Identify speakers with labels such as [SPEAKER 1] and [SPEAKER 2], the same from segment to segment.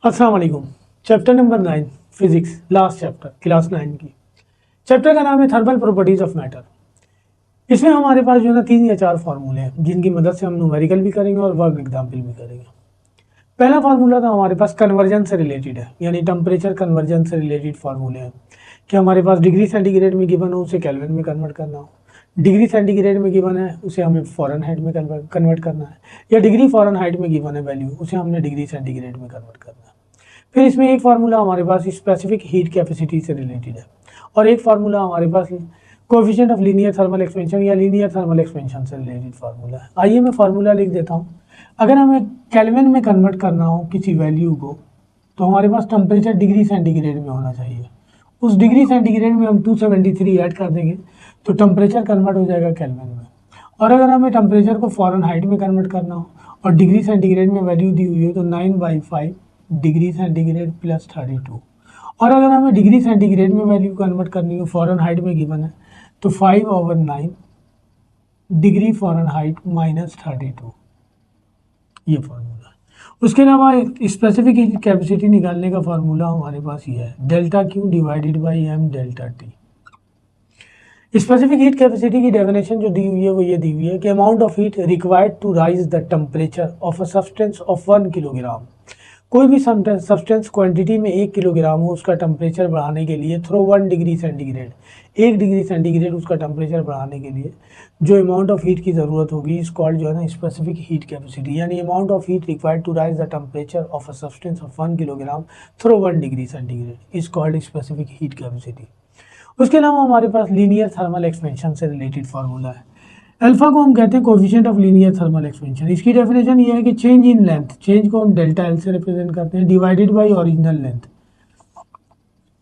[SPEAKER 1] अस्सलाम वालेकुम। Chapter number 9 physics, last chapter class 9 की। चैप्टर का नाम है थर्मल प्रॉपर्टीज ऑफ मैटर। इसमें हमारे पास जो है ना 3 या 4 फार्मूले हैं जिनकी मदद से हम न्यूमेरिकल भी करेंगे और वर्क एग्जाम्पल भी करेंगे। पहला फार्मूला तो हमारे पास कन्वर्जन से रिलेटेड है, यानी टेम्परेचर कन्वर्जन से रिलेटेड फार्मूले हैं कि हमारे पास डिग्री सेंटीग्रेड में गिवन हो उसे केल्विन में कन्वर्ट करना हो, डिग्री सेंटीग्रेड में गिवन है उसे हमें फ़ारेनहाइट में कन्वर्ट करना है, या डिग्री फ़ारेनहाइट में गिवन है वैल्यू उसे हमने डिग्री सेंटीग्रेड में कन्वर्ट करना है। फिर इसमें एक फार्मूला हमारे पास स्पेसिफिक हीट कैपेसिटी से रिलेटेड है और एक फार्मूला हमारे पास coefficient of linear thermal expansion या लीनियर थर्मल एक्सपेंशन से रिलेटेड फार्मूला है। आइए मैं फार्मूला लिख देता हूँ। अगर हमें केल्विन में कन्वर्ट करना हो किसी वैल्यू को तो हमारे पास टेम्परेचर डिग्री सेंटीग्रेड में होना चाहिए। उस डिग्री सेंटीग्रेड में हम 273 ऐड कर देंगे तो टेम्परेचर कन्वर्ट हो जाएगा केल्विन में। और अगर हमें टेम्परेचर को फ़ारेनहाइट में कन्वर्ट करना हो और डिग्री सेंटीग्रेड में वैल्यू दी हुई है तो 9/5 डिग्री सेंटीग्रेड प्लस 32। और अगर हमें डिग्री सेंटीग्रेड में वैल्यू कन्वर्ट करनी हो, फ़ारेनहाइट में गिवन है तो 5/9 डिग्री फ़ारेनहाइट माइनस 32, ये फार्मूला। उसके अलावा स्पेसिफिक हीट कैपेसिटी निकालने का फार्मूला हमारे पास ये है, delta Q divided by M delta T. Specific heat capacity की डेफिनेशन जो दी हुई है वो ये दी हुई है कि amount of heat required to raise the temperature of a substance of 1 kilogram. कोई भी सब्सटेंस क्वांटिटी में 1 किलोग्राम हो उसका टेम्परेचर बढ़ाने के लिए through 1 degree centigrade, 1 degree centigrade उसका टेम्परेचर बढ़ाने के लिए जो अमाउंट ऑफ हीट की ज़रूरत होगी इस कॉल्ड जो है ना स्पेसिफिक हीट कैपेसिटी, यानी amount of heat required to raise the temperature of a substance of 1 kilogram through 1 degree centigrade is called specific heat capacity. उसके अलावा हमारे पास लीनियर थर्मल एक्सपेंशन से रिलेटेड फार्मूला है। अल्फा को हम कहते हैं coefficient of linear thermal expansion. इसकी डेफिनेशन ये है कि चेंज इन लेंथ, चेंज को हम डेल्टा एल से रिप्रेजेंट करते हैं, डिवाइडेड बाय ओरिजिनल लेंथ।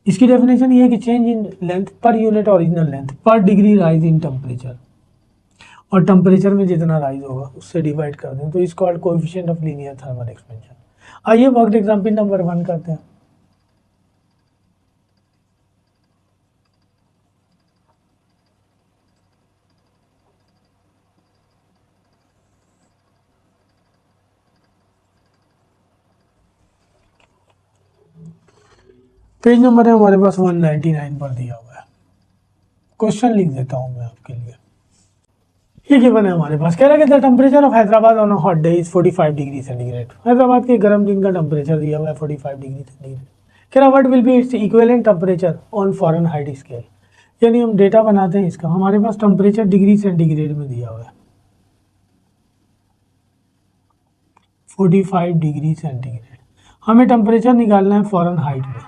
[SPEAKER 1] इसकी डेफिनेशन ये है कि चेंज इन लेंथ पर यूनिट ओरिजिनल लेंथ पर डिग्री राइज इन टेम्परेचर, और टेम्परेचर में जितना राइज होगा उससे डिवाइड कर दें तो इस called coefficient of linear thermal expansion. आइए वर्क एग्जाम्पल नंबर 1 करते हैं। पेज नंबर है हमारे पास 199 पर दिया हुआ है। क्वेश्चन लिख देता हूं मैं आपके लिए। ये गिवन है हमारे पास, कह रहा है कि the temperature of Hyderabad on a hot day is 45 degree centigrade. Hyderabad के गर्म दिन का टेम्परेचर दिया हुआ है 45 डिग्री सेंटीग्रेड। कह रहा what will be its equivalent temperature on Fahrenheit scale. यानी हम डेटा बनाते हैं इसका, हमारे पास टेम्परेचर डिग्री सेंटीग्रेड में दिया हुआ है 45 डिग्री सेंटीग्रेड। हमें टेम्परेचर निकालना है फ़ारेनहाइट में।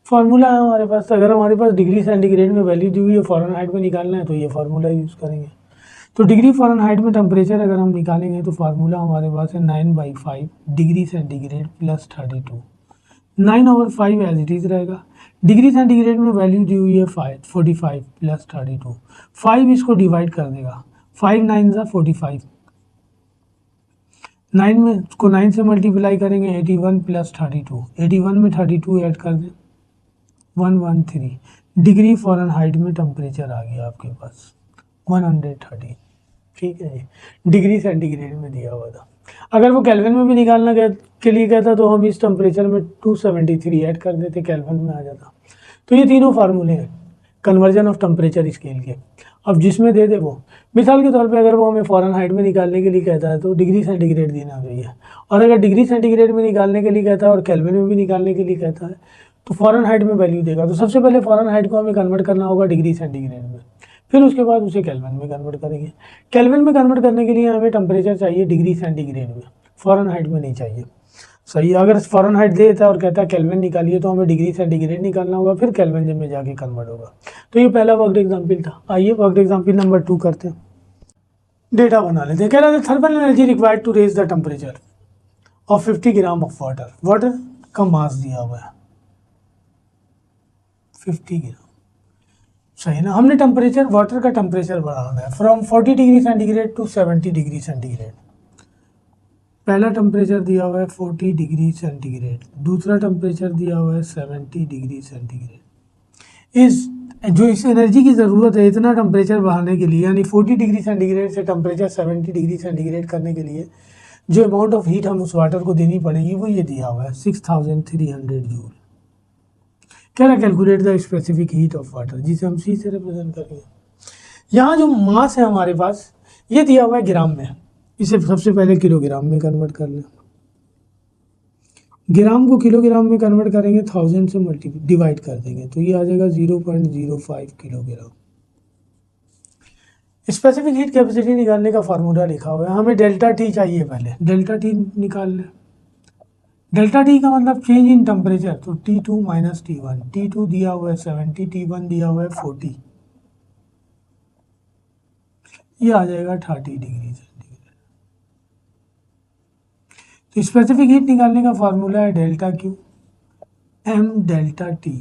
[SPEAKER 1] फार्मूला है हमारे पास, अगर हमारे पास डिग्री सेंटीग्रेड में वैल्यू दी हुई है फ़ारेनहाइट में निकालना है तो ये फार्मूला यूज़ करेंगे। तो डिग्री फ़ारेनहाइट में टेम्परेचर अगर हम निकालेंगे तो फार्मूला हमारे पास है 9/5 degree centigrade plus 32। 9/5 as it is रहेगा। डिग्री सेंटीग्रेड में वैल्यू दी हुई है 45 प्लस 32। 5 इसको डिवाइड कर देगा, 5 9 ज़ा 45, 9 में इसको 9 से मल्टीप्लाई करेंगे 81 प्लस 32, 81 में 32 ऐड कर दें 113 डिग्री फ़ारेनहाइट में टेम्परेचर आ गया आपके पास 130। ठीक है जी, डिग्री सेंटीग्रेड में दिया हुआ था। अगर वो केल्विन में भी निकालना के लिए कहता तो हम इस टेम्परेचर में 273 ऐड कर देते, केल्विन में आ जाता। तो ये तीनों फार्मूले हैं कन्वर्जन ऑफ टेम्परेचर स्केल के। अब जिसमें दे दे वो, मिसाल के तौर पे अगर वो हमें फ़ारेनहाइट में निकालने के लिए कहता है तो डिग्री सेंटीग्रेड देना चाहिए, और अगर डिग्री सेंटीग्रेड में निकालने के लिए कहता है और केल्विन में भी निकालने के लिए कहता है तो फ़ारेनहाइट में वैल्यू देगा। तो सबसे पहले फ़ारेनहाइट को हमें कन्वर्ट करना होगा डिग्री सेंटीग्रेड में, फिर उसके बाद उसे केल्विन में कन्वर्ट करेंगे। केल्विन में कन्वर्ट करने के लिए हमें टेम्परेचर चाहिए डिग्री सेंटीग्रेड में, फ़ारेनहाइट में नहीं चाहिए। सही, अगर फ़ारेनहाइट दे देता है और कहता है केल्विन निकालिए तो हमें डिग्री सेंटीग्रेड निकालना होगा, फिर केल्विन में जाके कन्वर्ट होगा। तो ये पहला वर्क एग्जाम्पल था। आइए वर्क एग्जाम्पल नंबर 2 करते हैं। डेटा बना लेते हैं। कह रहा है thermal energy required to raise the temperature of 50 gram of water. Water का मास दिया हुआ है 50 ग्राम। सही ना, हमने टेम्परेचर वाटर का टेम्परेचर बढ़ाना है from 40 degree centigrade to 70 degree centigrade. पहला टेम्परेचर दिया हुआ है 40 डिग्री सेंटीग्रेड, दूसरा टेम्परेचर दिया हुआ है 70 डिग्री सेंटीग्रेड। इस जो इस एनर्जी की ज़रूरत है इतना टेम्परेचर बढ़ाने के लिए, यानी 40 डिग्री सेंटीग्रेड से टेम्परेचर 70 डिग्री सेंटीग्रेड करने के लिए जो अमाउंट ऑफ हीट हम उस वाटर को देनी पड़ेगी वो ये दिया हुआ है 6300 जूल। कह रहा calculate the specific heat of water, जिसे हम सी से रिप्रेजेंट करेंगे। यहाँ जो मास है हमारे पास ये दिया हुआ है ग्राम में, इसे सबसे पहले किलोग्राम में कन्वर्ट कर लें। ग्राम को किलोग्राम में कन्वर्ट करेंगे 1000 से डिवाइड कर देंगे तो ये आ जाएगा 0.05 किलोग्राम। स्पेसिफिक हीट कैपेसिटी निकालने का फार्मूला लिखा हुआ है, हमें डेल्टा टी चाहिए, पहले डेल्टा टी निकाल लें। डेल्टा टी का मतलब चेंज इन टेम्परेचर, तो T2 माइनस T1, T2 दिया हुआ है 70, T1 दिया हुआ है 40, ये आ जाएगा 30 डिग्री सेंटीग्रेड। तो स्पेसिफिक हीट निकालने का फार्मूला है delta Q m delta T.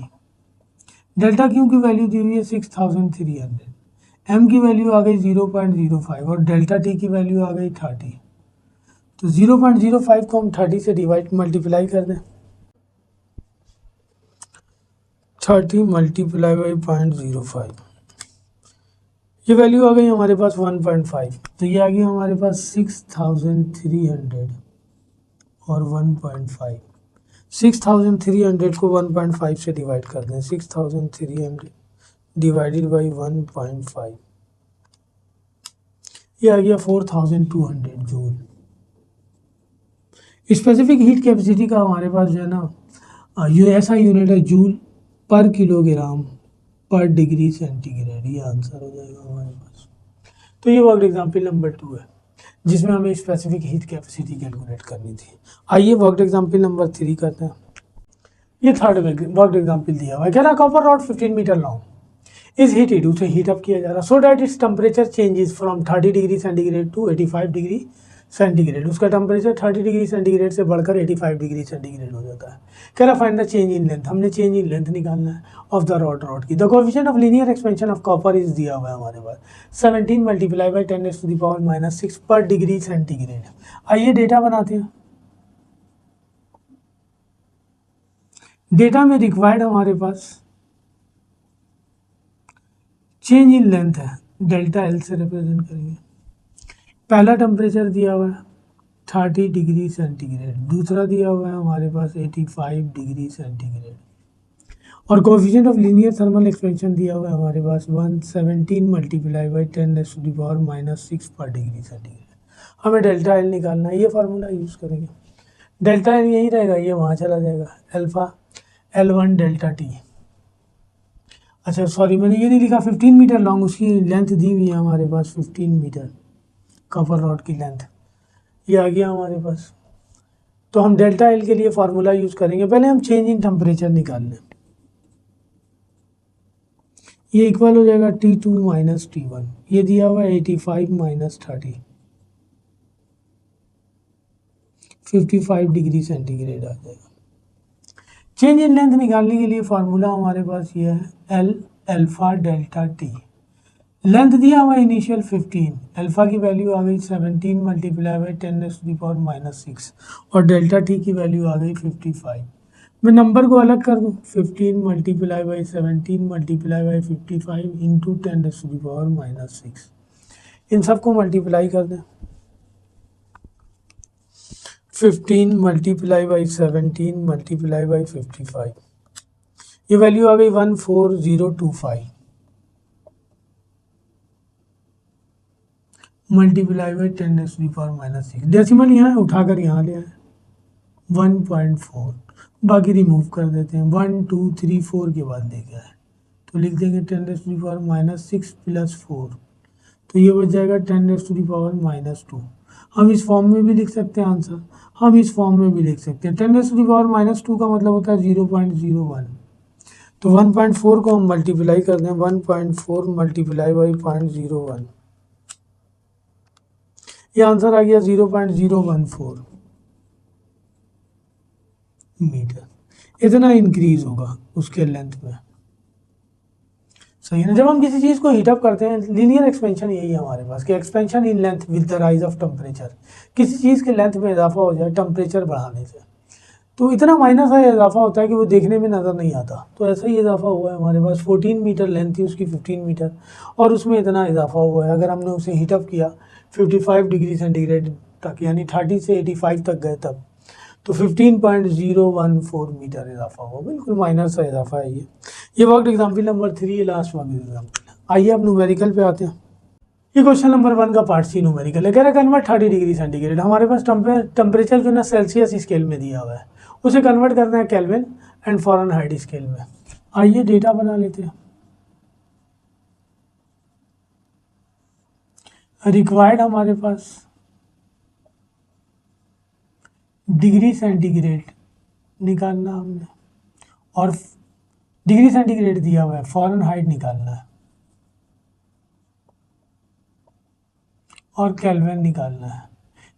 [SPEAKER 1] Delta Q की वैल्यू दी हुई है 6300, m की वैल्यू आ गई 0.05 और डेल्टा टी की वैल्यू आ गई 30। तो 0.05 को हम 30 से डिवाइड मल्टीप्लाई कर दें, 30 मल्टीप्लाई बाई 0.05, ये वैल्यू आ गई हमारे पास 1.5। तो ये आ गई हमारे पास 6300 और 1.5। 6300 को 1.5 से डिवाइड कर दें, 6300 डिवाइडेड बाई 1.5, ये आ गया 4200 जूल। स्पेसिफिक हीट कैपेसिटी का हमारे पास जो है ना ये ऐसा यूनिट है जूल पर किलोग्राम पर डिग्री सेंटीग्रेड, ये आंसर हो जाएगा हमारे पास। तो ये वर्कड एग्जाम्पल नंबर 2 है जिसमें हमें स्पेसिफिक हीट कैपेसिटी कैलकुलेट करनी थी। आइए वर्कड एग्जाम्पल नंबर 3 करते हैं। ये थर्ड वर्कड एग्जाम्पल दिया हुआ है, कह रहा copper rod 15 metre long is heated, उसे हीट अप किया जा रहा so that its temperature changes from 30 degree centigrade to 85 degree centigrade. उसका टेम्परेचर 30 डिग्री सेंटीग्रेड से बढ़कर 85 डिग्री सेंटीग्रेड हो जाता है। कह रहा find the change in length, हमने चेंज इन लेंथ निकालना है ऑफ द रॉड की। The coefficient of linear expansion of copper is दिया हुआ है हमारे पास 17 मल्टीप्लाई बाई 10⁻⁻6 पर डिग्री सेंटीग्रेड। आइए डेटा बनाते हैं। डेटा में रिक्वायर्ड हमारे पास चेंज इन लेंथ है, डेल्टा एल से रिप्रेजेंट करेंगे। पहला टेम्परेचर दिया हुआ है 30 डिग्री सेंटीग्रेड, दूसरा दिया हुआ है हमारे पास 85 डिग्री सेंटीग्रेड और coefficient of linear thermal expansion दिया हुआ है हमारे पास 117 मल्टीप्लाई बाई 10⁻⁻6 पर डिग्री सेंटीग्रेड। हमें डेल्टा एल निकालना है, ये फार्मूला यूज़ करेंगे। डेल्टा एल यही रहेगा, ये वहाँ चला जाएगा, अल्फा L1 डेल्टा टी। अच्छा सॉरी मैंने ये नहीं लिखा, 15 मीटर लॉन्ग उसकी लेंथ दी हुई है हमारे पास 15 मीटर कॉपर रॉड की लेंथ, ये आ गया हमारे पास। तो हम डेल्टा एल के लिए फार्मूला यूज़ करेंगे, पहले हम चेंज इन टेम्परेचर निकाल लें। ये इक्वल हो जाएगा T2 माइनस T1, ये दिया हुआ है 85 माइनस 30, 55 डिग्री सेंटीग्रेड आ जाएगा। चेंज इन लेंथ निकालने के लिए फार्मूला हमारे पास ये है L alpha delta T. Length दिया हुआ इनिशियल 15, अल्फा की वैल्यू आ गई 17 मल्टीप्लाई बाई 10⁻⁻6 और डेल्टा टी की वैल्यू आ गई 55। मैं नंबर को अलग कर दूँ, 15 multiply by 17 multiply by 55 into 10⁻⁻6, इन सबको मल्टीप्लाई कर दें। 15 मल्टीप्लाई बाई 17 मल्टीप्लाई बाई 55, ये वैल्यू आ गई 14025 मल्टीप्लाई बाई 10⁻⁻6। डेसिमल यहाँ उठाकर यहाँ ले आए 1.4, बाकी रिमूव कर देते हैं, 1 2 3 4 के बाद लेके आए तो लिख देंगे 10⁻⁻6 प्लस 4, तो ये बच जाएगा 10⁻⁻2। हम इस फॉर्म में भी लिख सकते हैं आंसर, हम इस फॉर्म में भी लिख सकते हैं। 10⁻⁻2 का मतलब होता है 0.01, तो 1.4 को हम मल्टीप्लाई कर दें, 1.4 मल्टीप्लाई बाई 0.01, ये आंसर आ गया 0.014 मीटर। इतना इंक्रीज होगा उसके लेंथ में, सही है ना। जब हम किसी चीज़ को हीटअप करते हैं, लीनियर एक्सपेंशन यही है हमारे पास कि expansion in length with the rise of temperature, किसी चीज़ के लेंथ में इजाफा हो जाए टेम्परेचर बढ़ाने से। तो इतना माइनस है इजाफा होता है कि वो देखने में नज़र नहीं आता। तो ऐसा ही इजाफा हुआ है हमारे पास, 14 मीटर लेंथ थी उसकी 15 मीटर, और उसमें इतना इजाफा हुआ है। अगर हमने उसे हीटअप किया 55 डिग्री सेंटीग्रेड तक, यानी 30 से 85 तक गए तब, तो 15.014 मीटर इजाफा हुआ। बिल्कुल माइनर सा इजाफा है ये work example number 3, last work example. आइए अब न्यूमेरिकल पे आते हैं। ये क्वेश्चन नंबर 1 का पार्ट सी न्यूमेरिकल है। कह रहा है कन्वर्ट 30 डिग्री सेंटीग्रेड। हमारे पास टेम्परेचर जो ना सेल्सियस स्केल में दिया हुआ है, उसे कन्वर्ट करना है केल्विन एंड फ़ारेनहाइट स्केल में। आइए डेटा बना लेते हैं। रिक्वायर्ड हमारे पास डिग्री सेंटीग्रेड निकालना हमने, और डिग्री सेंटीग्रेड दिया हुआ है, फ़ारेनहाइट निकालना है और केल्विन निकालना है।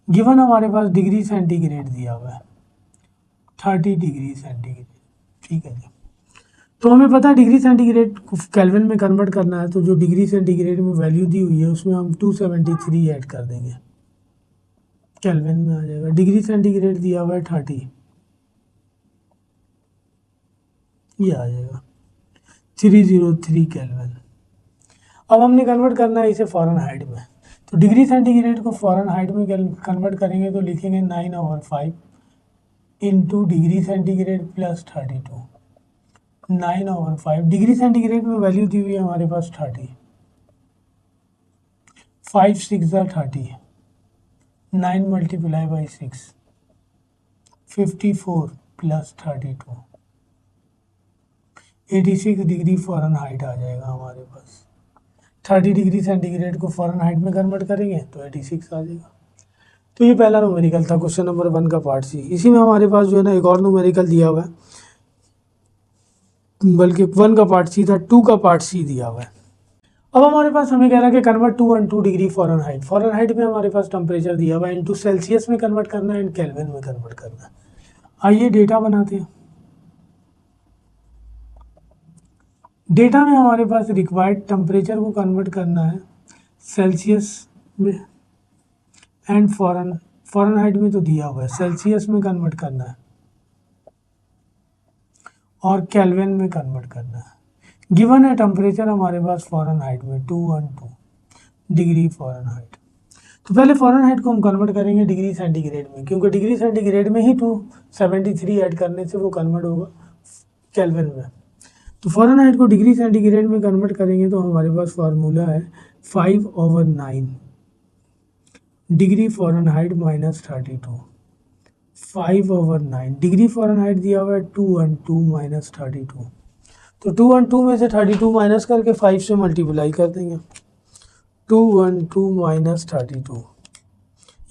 [SPEAKER 1] गिवन हमारे पास डिग्री सेंटीग्रेड दिया हुआ है 30 डिग्री सेंटीग्रेड, ठीक है जी। तो हमें पता है डिग्री सेंटीग्रेड को केल्विन में कन्वर्ट करना है, तो जो डिग्री सेंटीग्रेड में वैल्यू दी हुई है उसमें हम 273 ऐड कर देंगे, केल्विन में आ जाएगा। डिग्री सेंटीग्रेड दिया हुआ है 30, ये आ जाएगा 303 केल्विन। अब हमने कन्वर्ट करना है इसे फ़ारेनहाइट में, तो डिग्री सेंटीग्रेड को फ़ारेनहाइट में कन्वर्ट करेंगे तो लिखेंगे 9/5 into degree centigrade plus 32, 9/5। Degree centigrade में वैल्यू दी हुई है हमारे पास 30, 5 6 30, 9 multiply by 6, 54 plus 32, 86 degree Fahrenheit आ जाएगा हमारे पास। 30 डिग्री सेंटीग्रेड को फ़ारेनहाइट में कन्वर्ट करेंगे तो 86 आ जाएगा। तो ये पहला न्यूमेरिकल था, क्वेश्चन नंबर 1 का पार्ट सी। इसी में हमारे पास जो है ना एक और न्यूमेरिकल दिया हुआ है, बल्कि 1 का पार्ट सी था, 2 का पार्ट सी दिया हुआ है। अब हमारे पास हमें कह रहा है कि कन्वर्ट 212 डिग्री फ़ारेनहाइट। फ़ारेनहाइट में हमारे पास टेम्परेचर दिया हुआ है, इनटू सेल्सियस में कन्वर्ट करना है एंड केल्विन में कन्वर्ट करना है। आइए डेटा बनाते हैं। डेटा में हमारे पास रिक्वायर्ड टेम्परेचर को कन्वर्ट करना है सेल्सियस में एंड फ़ारेनहाइट में तो दिया हुआ है, सेल्सियस में कन्वर्ट करना है और केल्विन में कन्वर्ट करना है। गिवन है टेम्परेचर हमारे पास फ़ारेनहाइट में 212 डिग्री फ़ारेनहाइट। तो पहले फ़ारेनहाइट को हम कन्वर्ट करेंगे डिग्री सेंटीग्रेड में, क्योंकि डिग्री सेंटीग्रेड में ही 273 ऐड करने से वो कन्वर्ट होगा केल्विन में। तो फ़ारेनहाइट को डिग्री सेंटीग्रेड में कन्वर्ट करेंगे तो हमारे पास फार्मूला है 5/9 degree Fahrenheit minus 32, 5/9 degree Fahrenheit दिया हुआ है 212 माइनस 32। तो 212 में से 32 माइनस करके 5 से मल्टीप्लाई कर देंगे, 212 माइनस 32,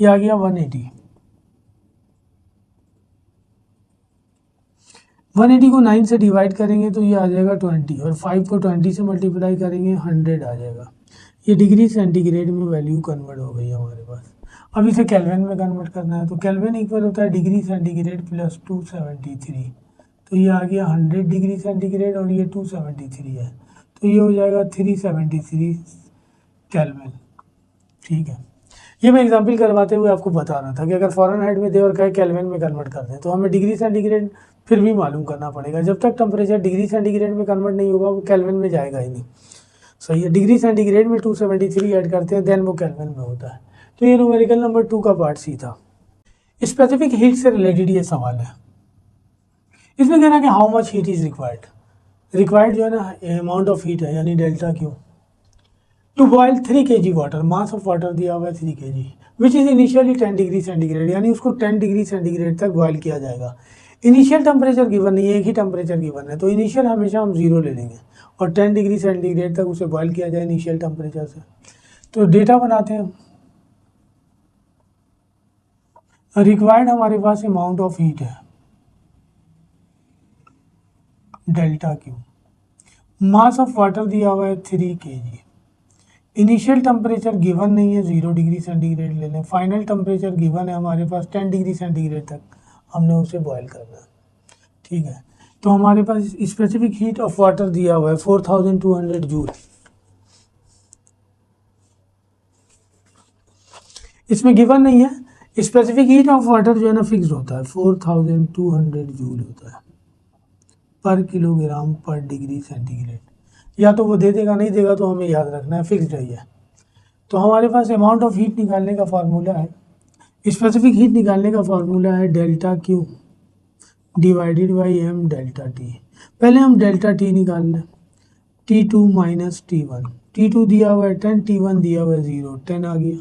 [SPEAKER 1] ये आ गया 180। 180 को 9 से डिवाइड करेंगे तो ये आ जाएगा 20, और 5 को 20 से मल्टीप्लाई करेंगे 100 आ जाएगा। ये डिग्री सेंटीग्रेड में वैल्यू कन्वर्ट हो गई हमारे पास। अब इसे केल्विन में कन्वर्ट करना है, तो केल्विन इक्वल होता है डिग्री सेंटीग्रेड प्लस 273। तो ये आ गया 100 डिग्री सेंटीग्रेड और ये 273 है, तो ये हो जाएगा 373 केल्विन। ठीक है, ये मैं एग्जांपल करवाते हुए आपको बता रहा था कि अगर फ़ारेनहाइट में दे और कहे केल्विन में कन्वर्ट कर दें तो हमें डिग्री सेंटीग्रेड फिर भी मालूम करना पड़ेगा। जब तक टेम्परेचर डिग्री सेंटीग्रेड में कन्वर्ट नहीं होगा वो केल्विन में जाएगा ही नहीं। सही है, डिग्री सेंटीग्रेड में 273 ऐड करते हैं देन वो केल्विन में होता है। तो ये न्यूमेरिकल नंबर 2 का पार्ट सी था। स्पेसिफिक हीट से रिलेटेड ये सवाल है। इसमें कहना है कि how much heat is required जो है ना अमाउंट ऑफ हीट है, यानी delta Q, to boil 3 kg water. Mass of water दिया हुआ है 3 kg, which is initially 10 degree centigrade, यानी उसको 10 डिग्री सेंटीग्रेड तक बॉयल किया जाएगा। इनिशियल टेम्परेचर गिवन नहीं है, एक ही टेम्परेचर गिवन है, तो इनिशियल हमेशा हम 0 ले लेंगे और 10 डिग्री सेंटीग्रेड तक उसे बॉयल किया जाए इनिशियल टेम्परेचर से। तो डेटा बनाते हैं। रिक्वायर्ड हमारे पास अमाउंट ऑफ हीट है delta Q, mass of water दिया हुआ है 3 kg, इनिशियल टेम्परेचर गिवन नहीं है 0 डिग्री सेंटीग्रेड ले लें, फाइनल टेम्परेचर गिवन है हमारे पास 10 डिग्री सेंटीग्रेड तक हमने उसे बॉयल करना है। ठीक है, तो हमारे पास स्पेसिफिक हीट ऑफ वाटर दिया हुआ है 4200 जूल। इसमें गिवन नहीं है, स्पेसिफिक हीट ऑफ वाटर जो है ना फिक्स होता है 4200 जूल होता है पर किलोग्राम पर डिग्री सेंटीग्रेड। या तो वो दे देगा, नहीं देगा तो हमें याद रखना है, फिक्स्ड है ये। तो हमारे पास अमाउंट ऑफ हीट निकालने का फार्मूला है, स्पेसिफिक हीट निकालने का फार्मूला है delta Q divided by M delta T. पहले हम डेल्टा टी निकाल लें, T2 माइनस T1। T2 दिया हुआ है 10, T1 दिया हुआ है 0, 10 आ गया।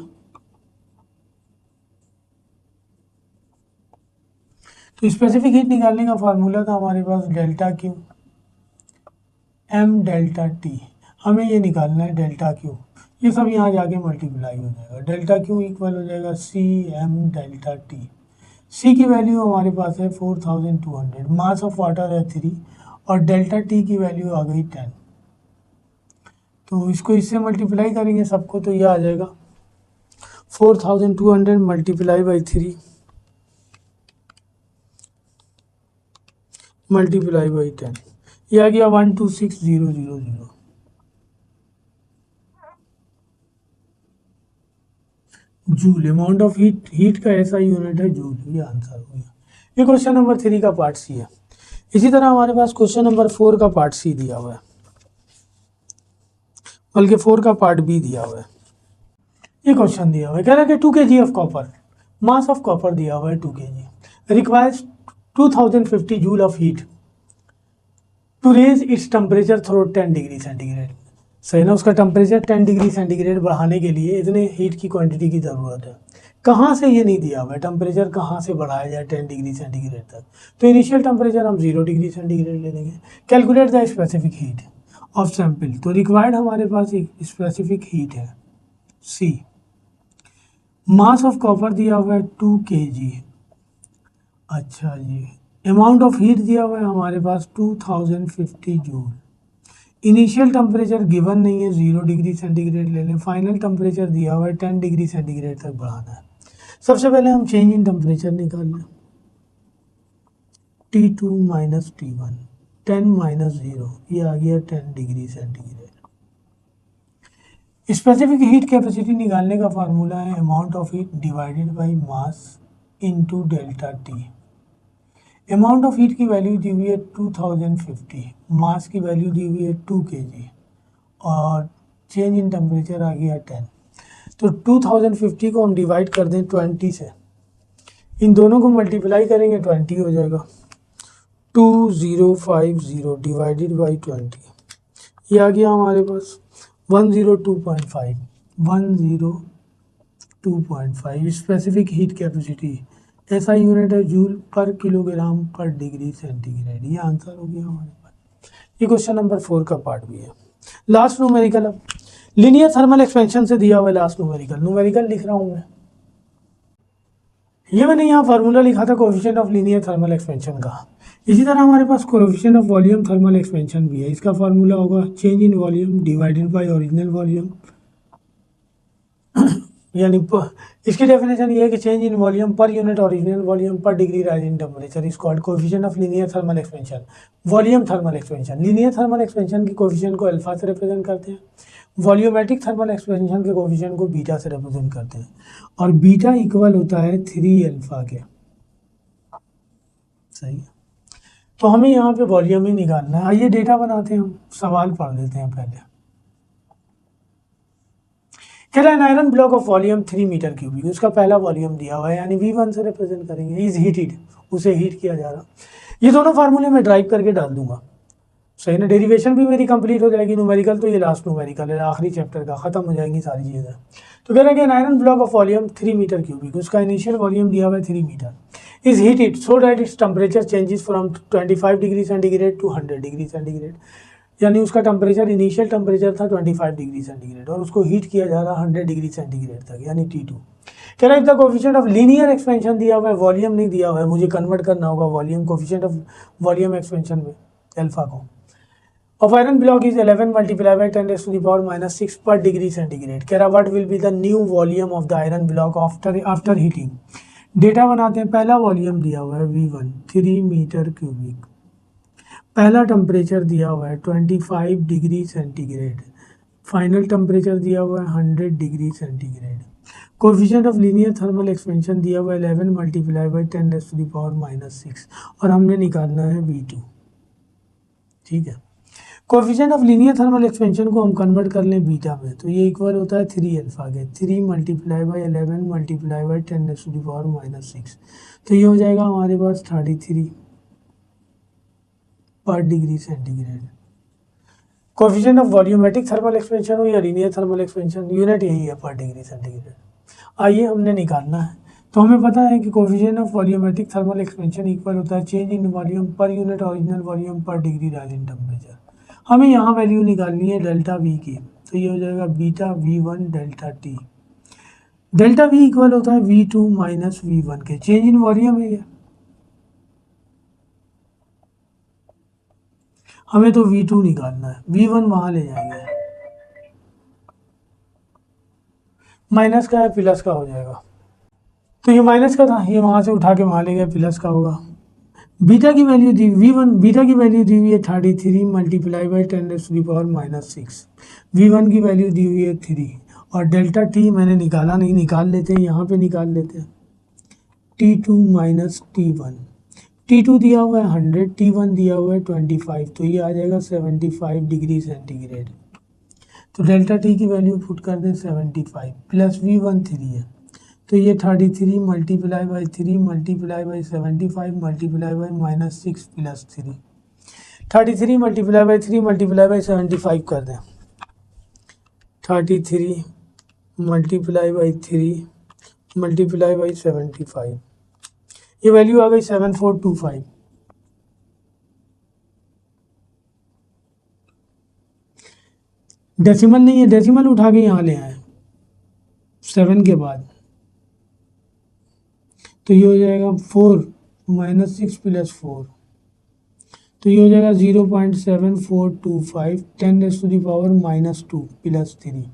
[SPEAKER 1] तो स्पेसिफिक हीट निकालने का फार्मूला था हमारे पास delta Q M delta T. हमें ये निकालना है डेल्टा क्यू, ये सब यहाँ जाके मल्टीप्लाई हो जाएगा। डेल्टा क्यू इक्वल हो जाएगा सी एम डेल्टा टी। सी की वैल्यू हमारे पास है 4200, मास ऑफ वाटर है 3 और डेल्टा टी की वैल्यू आ गई 10। तो इसको इससे मल्टीप्लाई करेंगे सबको, तो ये आ जाएगा 4200 मल्टीप्लाई बाई 3 मल्टीप्लाई बाई 10, ये आ गया 126000 joule. Amount of heat, heat का ऐसा यूनिट है जूल, ये आंसर हो गया। ये क्वेश्चन नंबर 3 का पार्ट सी है। इसी तरह हमारे पास क्वेश्चन नंबर 4 का पार्ट सी दिया हुआ है, बल्कि 4 का पार्ट बी दिया हुआ है। ये क्वेश्चन दिया हुआ है, कह रहा है कि 2 kg of copper, mass of copper दिया हुआ है 2 kg, requires 2050 joule of heat to raise its temperature through 10 degree centigrade. सही ना, उसका टेम्परेचर 10 डिग्री सेंटीग्रेड बढ़ाने के लिए इतने हीट की क्वांटिटी की ज़रूरत है। कहाँ से ये नहीं दिया हुआ है, टेम्परेचर कहाँ से बढ़ाया जाए 10 डिग्री सेंटीग्रेड तक। तो इनिशियल टेम्परेचर हम 0 डिग्री सेंटीग्रेड ले लेंगे। Calculate the specific heat of sample, तो रिक्वायर्ड हमारे पास एक स्पेसिफिक हीट है सी। मास ऑफ कॉपर दिया हुआ है 2 kg। अच्छा जी, अमाउंट ऑफ हीट दिया हुआ है हमारे पास 2050 जूल। इनिशियल टेम्परेचर गिवन नहीं है, 0 डिग्री सेंटीग्रेड ले लें। फाइनल टेम्परेचर दिया हुआ है 10 डिग्री सेंटीग्रेड तक बढ़ाना है। सबसे पहले हम चेंज इन टेम्परेचर निकाल लें, T2 माइनस T1, 10 माइनस 0, ये आ गया 10 degree centigrade. Specific heat capacity निकालने का फार्मूला है amount of heat divided by mass into delta T. Amount of heat की वैल्यू दी हुई है 2050, मास की वैल्यू दी हुई है 2 kg और चेंज इन टेम्परेचर आ गया 10। तो 2050 को हम डिवाइड कर दें 20 से, इन दोनों को मल्टीप्लाई करेंगे 20 हो जाएगा। 2050 डिवाइडेड बाई 20, ये आ गया हमारे पास 102.5। 102.5 स्पेसिफिक हीट कैपेसिटी, ऐसा यूनिट है जूल पर किलोग्राम पर डिग्री सेंटीग्रेड। ये आंसर हो गया हमारे पास। ये क्वेश्चन नंबर 4 का पार्ट भी है। लास्ट न्यूमेरिकल, अब लीनियर थर्मल एक्सपेंशन से दिया हुआ है लास्ट न्यूमेरिकल लिख रहा हूँ मैं। ये मैंने यहाँ फार्मूला लिखा था coefficient of linear thermal expansion का। इसी तरह हमारे पास coefficient of volume thermal expansion भी है। इसका फार्मूला होगा change in volume divided by original volume. यानी इसकी डेफिनेशन ये है कि change in volume per unit original volume per degree rise in temperature is called coefficient of linear thermal expansion. Volume thermal expansion, linear thermal expansion की coefficient को alpha से represent करते हैं, वॉल्यूमेट्रिक थर्मल एक्सपेंशन के coefficient को beta से represent करते हैं, और बीटा इक्वल होता है 3 अल्फा के। सही है, तो हमें यहाँ पे वॉल्यूम ही निकालना है। आइए डेटा बनाते हैं, हम सवाल पढ़ लेते हैं पहले। कह रहा है iron block of volume 3 metre cubic, उसका पहला वॉल्यूम दिया हुआ है, यानी V1 से रिप्रेजेंट करेंगे। इज हीटेड, उसे हीट किया जा रहा। ये दोनों फार्मूले में ड्राइव करके डाल दूंगा। सही ना, डेरिवेशन भी मेरी कंप्लीट हो जाएगी। न्यूमेरिकल तो ये लास्ट न्यूमेरिकल है, आखिरी चैप्टर का, खत्म हो जाएंगी सारी चीज़ें। तो कह रहा है कि iron block of volume 3 metre cubic, उसका इनिशियल वॉल्यूम दिया हुआ है 3 metre, is heated so that its temperature changes from 25 degree centigrade to 100 degree centigrade. यानी उसका टेम्परेचर, इनिशियल टेम्परेचर था 25 डिग्री सेंटीग्रेड और उसको हीट किया जा रहा 100 डिग्री सेंटीग्रेड तक, यानी T2। कह रहा है the coefficient of linear expansion दिया हुआ है, वॉल्यूम नहीं दिया हुआ है, मुझे कन्वर्ट करना होगा volume, coefficient of volume expansion में अल्फा को। Of iron block is 11 multiply by 10⁻⁻⁶ पर डिग्री सेंटीग्रेड। कह रहा what will be the new volume of the iron block after heating. Data बनाते हैं। पहला वॉल्यूम दिया हुआ है V1 3 मीटर क्यूबिक, पहला टेम्परेचर दिया हुआ है 25 डिग्री सेंटीग्रेड, फाइनल टेम्परेचर दिया हुआ है 100 degree centigrade. Coefficient of linear thermal expansion दिया हुआ 11 मल्टीप्लाई बाई 10⁻⁻⁻⁶ और हमने निकालना है V2। ठीक है, coefficient of linear thermal expansion को हम कन्वर्ट कर लें बीटा में, तो ये इक्वल होता है 3 अल्फा के, 3 मल्टीप्लाई बाई 11 मल्टीप्लाई बाई 10⁻⁻⁶ तो ये हो जाएगा हमारे पास 33 पर degree centigrade. Coefficient of volumetric thermal expansion हो या लीनियर थर्मल एक्सपेंशन, यूनिट यही है पर डिग्री सेंटीग्रेड। आइए हमने निकालना है, तो हमें पता है कि coefficient of volumetric thermal expansion equal होता है change in volume per unit original volume per degree rise in temperature. हमें यहाँ वैल्यू निकालनी है डेल्टा वी की, तो ये हो जाएगा beta V1 delta T. Delta we equal होता है V2 माइनस V1 के, चेंज इन वॉल्यूम है ये, हमें तो V2 निकालना है, V1 वहां ले जाएंगे, माइनस का है प्लस का हो जाएगा, तो ये माइनस का था, ये वहां से उठा के वहां ले गए, प्लस का होगा। बीटा की वैल्यू दी V1, बीटा की वैल्यू दी हुई है 33 मल्टीप्लाई बाई 10⁻⁻⁶। V1 की वैल्यू दी हुई है 3 और डेल्टा टी मैंने निकाला नहीं, निकाल लेते हैं, यहाँ पे निकाल लेते हैं। T2 माइनस T1, T2 दिया हुआ है 100, T1 दिया हुआ है 25, तो ये आ जाएगा 75 डिग्री सेंटीग्रेड। तो डेल्टा टी की वैल्यू पुट कर दें 75 प्लस V1 3 है, तो ये 33 multiply by 3 multiply by 75 multiply by -6 plus 3, 33 multiply by 3 multiply by 75 कर दें, 33 मल्टीप्लाई बाई 3 मल्टीप्लाई बाई 75, ये वैल्यू आ गई 7425। डेसिमल नहीं है, डेसिमल उठा के यहाँ ले आए 7 के बाद, तो ये हो जाएगा 4 -6 प्लस 4, तो ये हो जाएगा 0.7425 10⁻⁻² प्लस 3,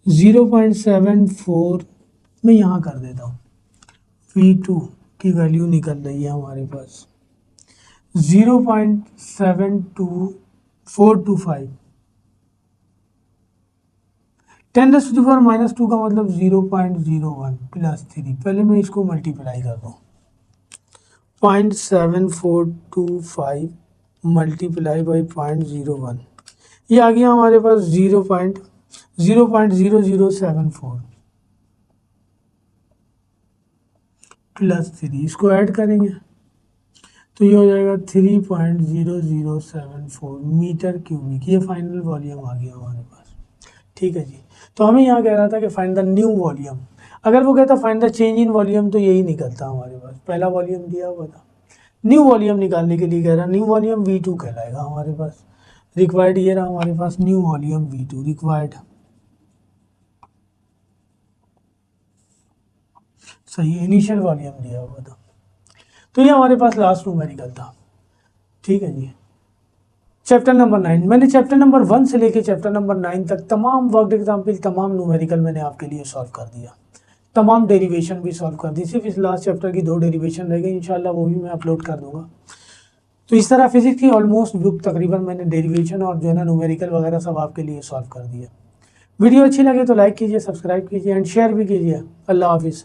[SPEAKER 1] 0.74 मैं यहाँ कर देता हूँ, V2 की वैल्यू निकल रही है हमारे पास 0.72425, 10⁻⁻² का मतलब 0.01 प्लस 3, पहले मैं इसको मल्टीप्लाई कर दूँ, 0.7425 मल्टीप्लाई बाई 0.01, ये आ गया हमारे पास 0.0074 प्लस 3, इसको ऐड करेंगे तो ये हो जाएगा 3.0074 मीटर क्यूबिक, ये फाइनल वॉल्यूम आ गया हमारे पास। ठीक है जी, तो हमें यहाँ कह रहा था कि फाइंड द न्यू वॉल्यूम, अगर वो कहता find the change in volume तो यही निकलता हमारे पास, पहला वॉल्यूम दिया हुआ था। न्यू वॉल्यूम निकालने के लिए कह रहा, न्यू वॉल्यूम V2 कहलाएगा हमारे पास, रिक्वायर्ड ये रहा हमारे पास न्यू वॉल्यूम V2 रिक्वायर्ड, सही इनिशियल वॉल्यूम दिया हुआ था, तो ये हमारे पास लास्ट न्यूमेरिकल था। ठीक है जी, चैप्टर नंबर 9, मैंने चैप्टर नंबर 1 से लेके चैप्टर नंबर 9 तक तमाम वर्कड एग्जाम्पल, तमाम न्यूमेरिकल मैंने आपके लिए सॉल्व कर दिया, तमाम डेरिवेशन भी सॉल्व कर दी, सिर्फ इस लास्ट चैप्टर की 2 डेरिवेशन रह गई, इंशाल्लाह वो भी मैं अपलोड कर दूंगा। तो इस तरह फिजिक्स की ऑलमोस्ट बुक तकरीबन मैंने डेरिवेशन और जो है ना न्यूमेरिकल वगैरह सब आपके लिए सॉल्व कर दिया। वीडियो अच्छी लगे तो लाइक कीजिए, सब्सक्राइब कीजिए एंड शेयर भी कीजिए। अल्लाह हाफिज़।